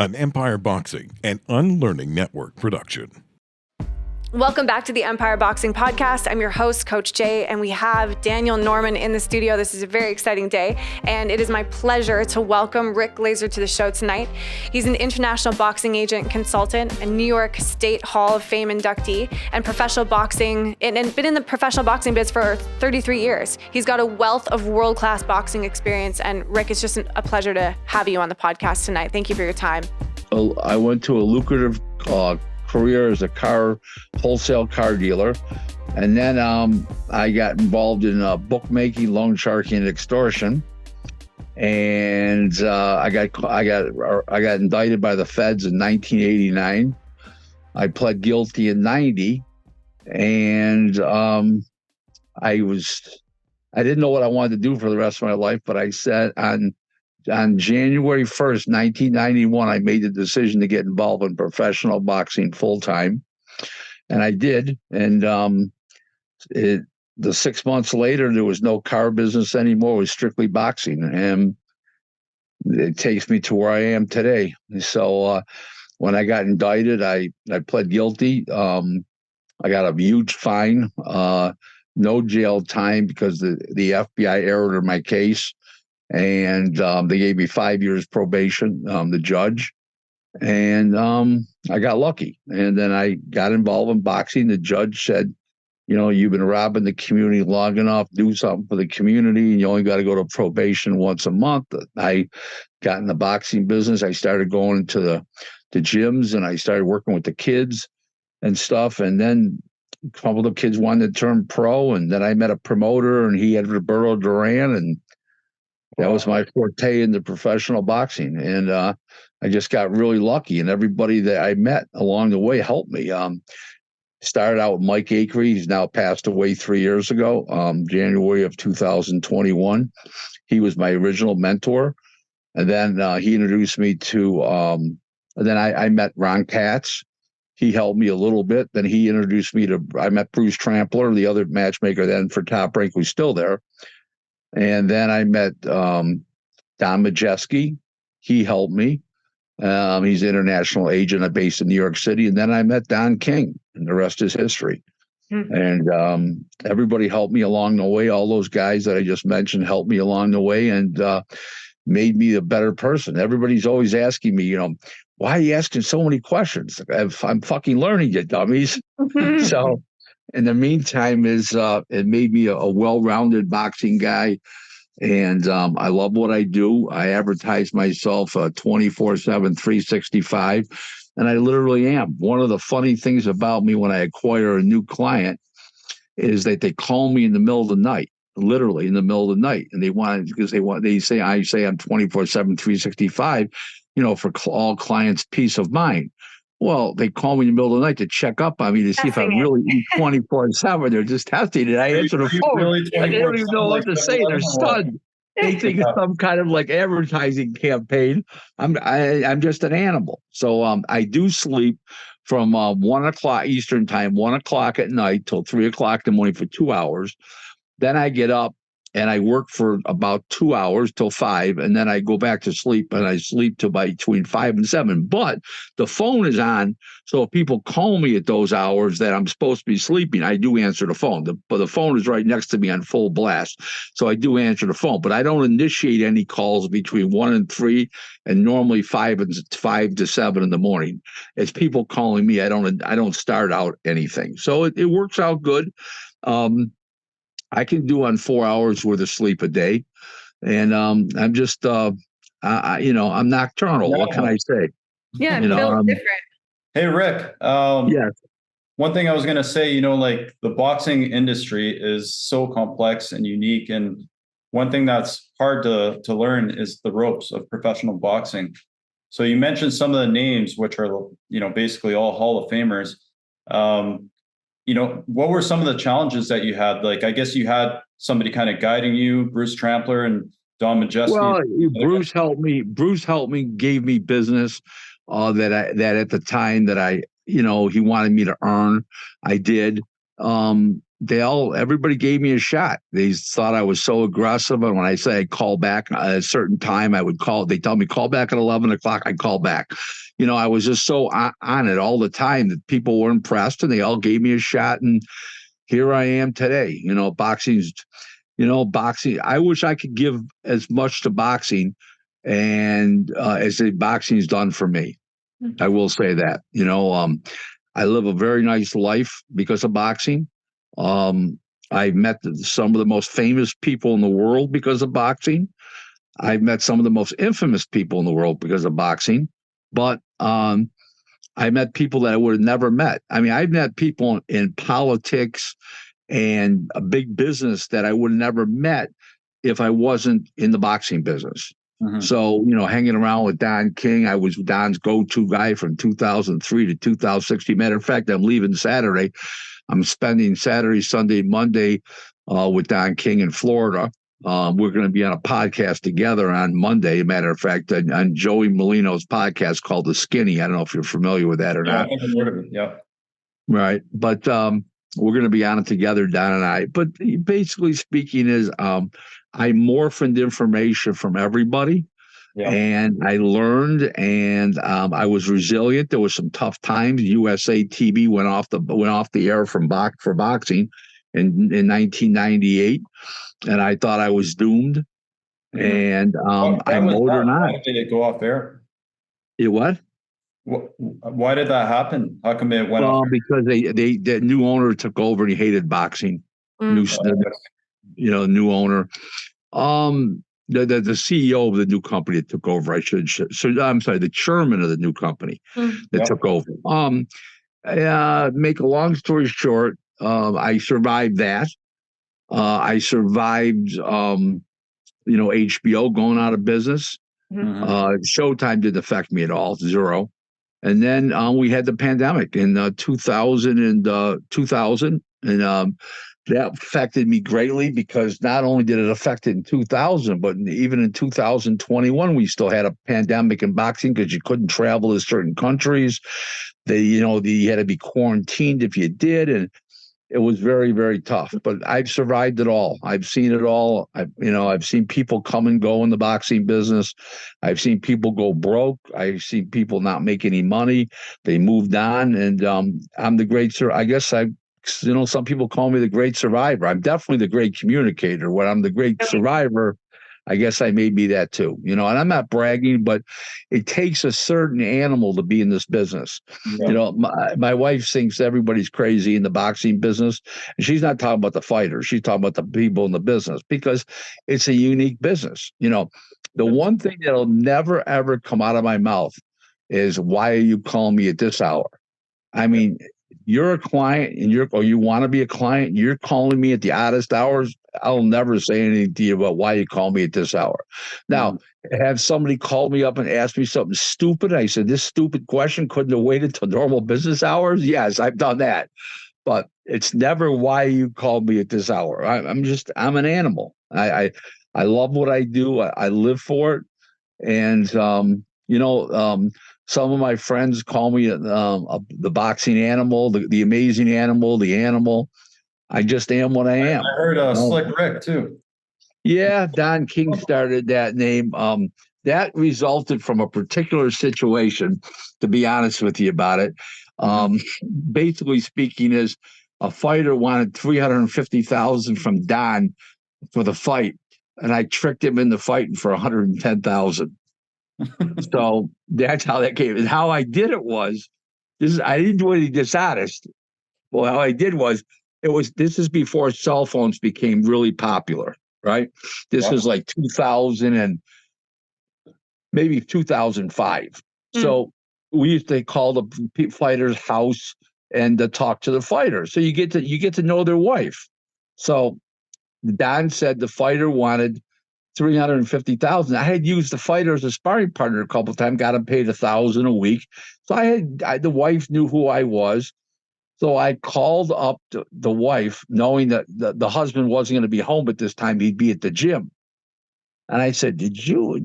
an Empire Boxing and Unlearning Network production. Welcome back to the Empire Boxing Podcast. I'm your host, Coach Jay, and we have Daniel Norman in the studio. This is a very exciting day, and it is my pleasure to welcome Rick GLASER to the show tonight. He's an international boxing agent consultant, a New York State Hall of Fame inductee, and professional boxing, and been in the professional boxing biz for 33 years. He's got a wealth of world-class boxing experience, and Rick, it's just a pleasure to have you on the podcast tonight. Thank you for your time. I went to a lucrative career as a wholesale car dealer, and then I got involved in bookmaking, loan sharking, and extortion. And I got indicted by the feds in 1989. I pled guilty in 90, and I didn't know what I wanted to do for the rest of my life, but I said on January 1st, 1991, I made the decision to get involved in professional boxing full time. And I did. And the 6 months later, there was no car business anymore. It was strictly boxing. And it takes me to where I am today. So when I got indicted, I pled guilty. I got a huge fine, no jail time because the FBI erred in my case. And they gave me 5 years probation, the judge. And I got lucky. And then I got involved in boxing. The judge said, you know, you've been robbing the community long enough, do something for the community, and you only got to go to probation once a month. I got in the boxing business. I started going into the gyms, and I started working with the kids and stuff. And then a couple of the kids wanted to turn pro. And then I met a promoter, and he had Roberto Duran, and that was my forte in the professional boxing. And I just got really lucky, and everybody that I met along the way helped me. Started out with Mike Akery. He's now passed away 3 years ago, January of 2021. He was my original mentor. And then he introduced me to, and then I met Ron Katz. He helped me a little bit. Then he introduced me I met Bruce Trampler, the other matchmaker then for Top Rank, who's still there. And then I met Don Majeski. He helped me. He's an international agent based in New York City. And then I met Don King, and the rest is history. Mm-hmm. And everybody helped me along the way. All those guys that I just mentioned helped me along the way and made me a better person. Everybody's always asking me, why are you asking so many questions? I'm fucking learning, you dummies. Mm-hmm. So in the meantime, it made me a well-rounded boxing guy, and I love what I do. I advertise myself 24/7, 365, and I literally am. One of the funny things about me when I acquire a new client is that they call me in the middle of the night, literally in the middle of the night, and they say I say I'm 24/7, 365, for all clients' peace of mind. Well, they call me in the middle of the night to check up on me to see if I'm really 24/7. They're just testing it. I answer the phone. Really they don't even know what to say. They're stunned. They think it's some kind of like advertising campaign. I'm just an animal. So I do sleep from 1 o'clock Eastern time, 1 o'clock at night till 3 o'clock in the morning for 2 hours. Then I get up and I work for about 2 hours till 5, and then I go back to sleep, and I sleep till between 5 and 7. But the phone is on, so if people call me at those hours that I'm supposed to be sleeping, I do answer the phone. But the phone is right next to me on full blast, so I do answer the phone. But I don't initiate any calls between 1 and 3, and normally 5 to 7 in the morning. It's people calling me. I don't start out anything, so it works out good. I can do on 4 hours worth of sleep a day, and I'm just, I'm nocturnal. What can I say? Yeah, it feels different. Hey, Rick. Yes. One thing I was going to say, like the boxing industry is so complex and unique, and one thing that's hard to learn is the ropes of professional boxing. So you mentioned some of the names, which are, basically all Hall of Famers. What were some of the challenges that you had? Like, I guess you had somebody kind of guiding you, Bruce Trampler and Don Majeski. Well, Bruce helped me. Bruce helped me, gave me business that at the time that he wanted me to earn. I did. everybody gave me a shot. They thought I was so aggressive. And when I say I'd call back at a certain time, I would call. They tell me call back at 11 o'clock. I'd call back. I was just so on it all the time that people were impressed, and they all gave me a shot. And here I am today. Boxing. I wish I could give as much to boxing and as the boxing's done for me. I will say that. I live a very nice life because of boxing. I met some of the most famous people in the world because of boxing. I've met some of the most infamous people in the world because of boxing. But I met people that I would have never met. I mean, I've met people in politics and a big business that I would have never met if I wasn't in the boxing business. Mm-hmm. So, hanging around with Don King, I was Don's go-to guy from 2003 to 2016. Matter of fact, I'm leaving Saturday. I'm spending Saturday, Sunday, Monday with Don King in Florida. We're going to be on a podcast together on Monday, matter of fact, on Joey Molino's podcast called The Skinny. I don't know if you're familiar with that or not. I haven't heard of it. Yeah. Right. But we're going to be on it together, Don and I. But basically speaking is I morphed information from everybody. Yeah. And I learned, and I was resilient. There was some tough times. USA TV went off the air for boxing in 1998, and I thought I was doomed. And I motored on. Why did it go off air? It what? Why did that happen? How come it went off air? Because the new owner took over and he hated boxing. New owner. The CEO of the new company that took over, the chairman of the new company that took over. Make a long story short, I survived that. I survived, HBO going out of business. Mm-hmm. Showtime didn't affect me at all, zero. And then we had the pandemic in 2000 and that affected me greatly because not only did it affect it in 2000, but even in 2021, we still had a pandemic in boxing because you couldn't travel to certain countries. You had to be quarantined if you did. And it was very, very tough, but I've survived it all. I've seen it all. I've seen people come and go in the boxing business. I've seen people go broke. I've seen people not make any money. They moved on, and I'm the great sir. I guess some people call me the great survivor. I'm definitely the great communicator. When I'm the great survivor, I guess I may be that too, and I'm not bragging, but it takes a certain animal to be in this business. Yeah. My wife thinks everybody's crazy in the boxing business, and she's not talking about the fighters. She's talking about the people in the business because it's a unique business. The one thing that'll never, ever come out of my mouth is, why are you calling me at this hour? I mean, you're a client and you want to be a client, and you're calling me at the oddest hours. I'll never say anything to you about why you call me at this hour. Now, have somebody called me up and asked me something stupid? I said, this stupid question couldn't have waited till normal business hours. Yes, I've done that, but it's never why you called me at this hour. I'm an animal. I love what I do. I live for it. And, some of my friends call me the boxing animal, the amazing animal, the animal. I just am what I am. I heard Slick Rick too. Yeah, Don King started that name. That resulted from a particular situation, to be honest with you about it. Basically speaking, is a fighter wanted $350,000 from Don for the fight, and I tricked him into fighting for $110,000. So that's how that came. And how I did it was, I didn't do anything dishonest. Well, how I did was, this is before cell phones became really popular, right? This was like 2000 and maybe 2005. So we used to call the fighter's house and to talk to the fighter. So you get to know their wife. So Don said the fighter wanted $350,000. I had used the fighter as a sparring partner a couple of times, got him paid $1,000 a week. So the wife knew who I was. So I called up the wife, knowing that the husband wasn't going to be home at this time. He'd be at the gym. And I said, did you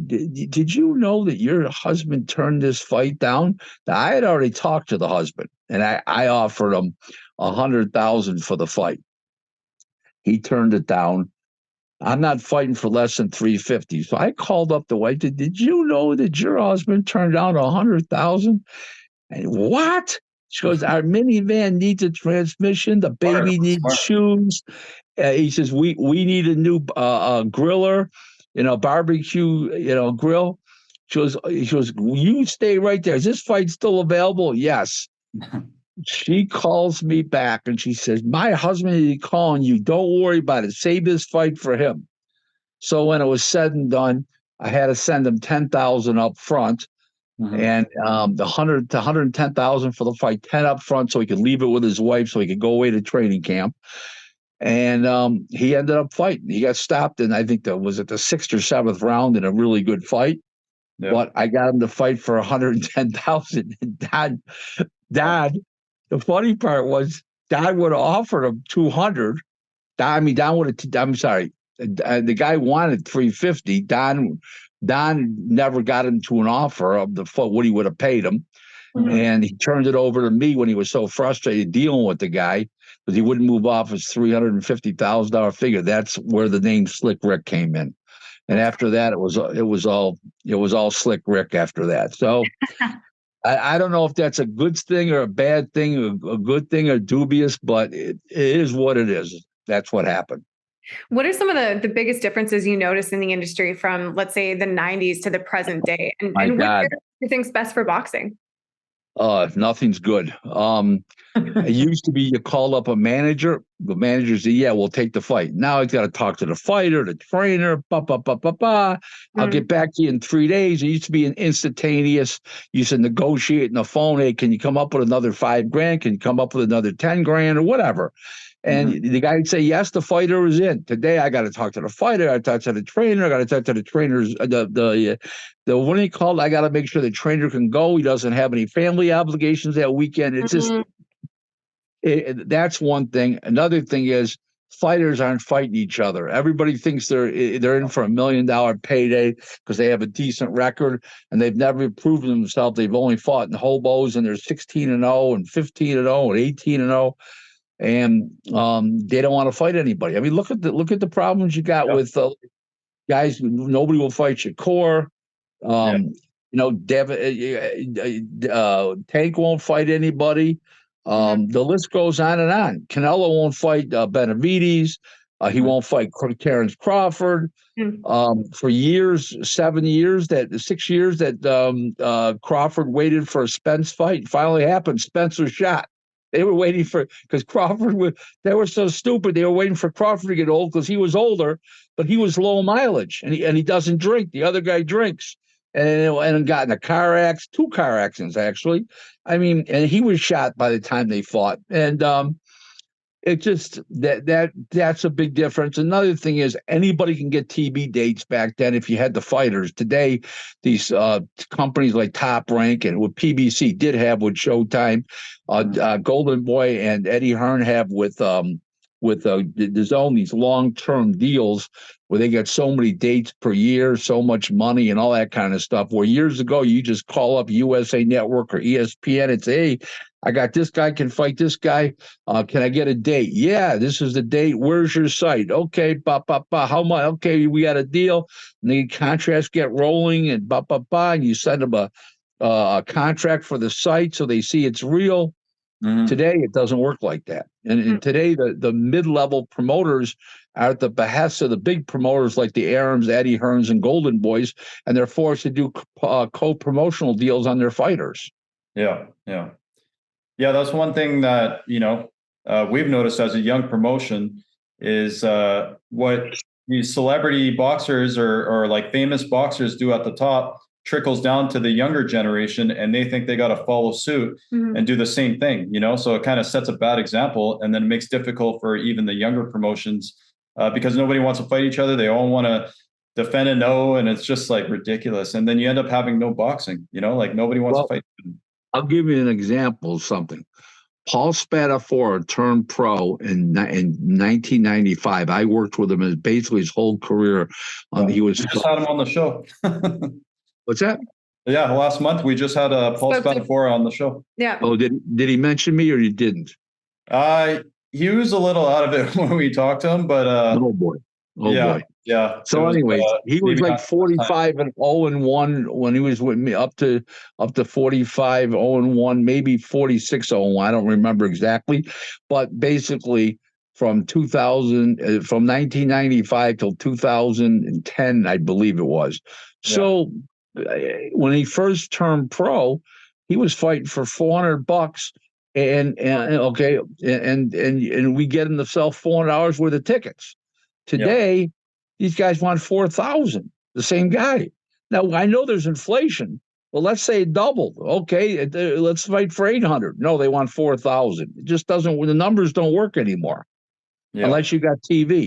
know that your husband turned this fight down? Now, I had already talked to the husband, and I offered him $100,000 for the fight. He turned it down. I'm not fighting for less than 350. So I called up the wife. Did you know that your husband turned down 100,000? And what? She goes, our minivan needs a transmission. The Smart, baby needs smart. shoes. He says, we need a new griller, barbecue, grill. She goes, you stay right there. Is this fight still available? Yes. She calls me back and she says, my husband is calling you. Don't worry about it. Save this fight for him. So when it was said and done, I had to send him 10,000 up front. And the 110,000 for the fight, 10 up front, so he could leave it with his wife, so he could go away to training camp. And he ended up fighting. He got stopped, and I think that was at the 6th or 7th round in a really good fight. Yep. But I got him to fight for 110,000. Dad, the funny part was, Dad would have offered him 200. Don would have. I'm sorry. The guy wanted 350. Don never got him to an offer of what he would have paid him. And he turned it over to me when he was so frustrated dealing with the guy because he wouldn't move off his $350,000 figure. That's where the name Slick Rick came in. And after that, it was all Slick Rick after that. So I don't know if that's a good thing or a bad thing, a good thing or dubious, but it is what it is. That's what happened. What are some of the biggest differences you notice in the industry from, let's say, the 90s to the present day? And what do you think's best for boxing? Nothing's good. It used to be you call up a manager, the manager said, yeah, we'll take the fight. Now he's got to talk to the fighter, the trainer, I'll get back to you in 3 days. It used to be an instantaneous. You used to negotiate on the phone. Hey, can you come up with another $5,000? Can you come up with another $10,000 or whatever? And the guy would say, yes, the fighter is in. Today, I got to talk to the fighter. I talk to the trainer. I got to talk to the trainer's, the what do you call it? I got to make sure the trainer can go. He doesn't have any family obligations that weekend. It's just, that's one thing. Another thing is fighters aren't fighting each other. Everybody thinks they're in for $1 million payday because they have a decent record and they've never proven themselves. They've only fought in hobos and they're 16-0 and 15-0 and 18-0. And they don't want to fight anybody. I mean, look at the problems you got with guys. Nobody will fight Shakur. Tank won't fight anybody. The list goes on and on. Canelo won't fight Benavides. He won't fight Terrence Crawford. For years, 6 years that Crawford waited for a Spence fight. Finally happened. Spence was shot. They were waiting because they were so stupid. They were waiting for Crawford to get old because he was older, but he was low mileage and he doesn't drink. The other guy drinks and got in a car accident, 2 car accidents, actually. I mean, and he was shot by the time they fought. And it just that's a big difference. Another thing is anybody can get TV dates back then if you had the fighters. Today, these companies like Top Rank and what PBC did have with Showtime, Golden Boy and Eddie Hearn have with DAZN, these long-term deals where they get so many dates per year, so much money and all that kind of stuff. Where years ago, you just call up USA Network or ESPN and say, hey, I got this guy can fight this guy. Can I get a date? Yeah, this is the date. Where's your site? Okay, how much? Okay, we got a deal. And the contracts get rolling and and you send them a contract for the site so they see it's real. Today, it doesn't work like that. And today, the mid-level promoters are at the behest of the big promoters like the Arams, Eddie Hearns, and Golden Boys, and they're forced to do co-promotional deals on their fighters. Yeah. That's one thing that, we've noticed as a young promotion is what these celebrity boxers or like famous boxers do at the top trickles down to the younger generation, and they think they got to follow suit and do the same thing, so it kind of sets a bad example, and then it makes it difficult for even the younger promotions because nobody wants to fight each other. They all want to defend and know, and it's just like ridiculous. And then you end up having no boxing, like nobody wants to fight. I'll give you an example of something. Paul Spadafora turned pro in 1995. I worked with him basically his whole career. He was just had him on the show. What's that? Yeah, last month we just had Paul Spadafora on the show. Yeah. Oh, did he mention me or you didn't? he was a little out of it when we talked to him, but Oh boy. Oh yeah, boy. yeah. It So was, anyways, he was maybe like not the best time. 45 and 0-1 when he was with me, up to 45 0-1, maybe 46 0-1. I don't remember exactly, but basically from 2000, from 1995 till 2010, I believe it was. So when he first turned pro, he was fighting for $400, and okay, and we get him to sell $400 worth of tickets. Today, these guys want 4,000. The same guy. Now I know there's inflation. Well, let's say it doubled. Okay, let's fight for 800. No, they want 4,000. It just doesn't. The numbers don't work anymore Yeah. unless you got TV.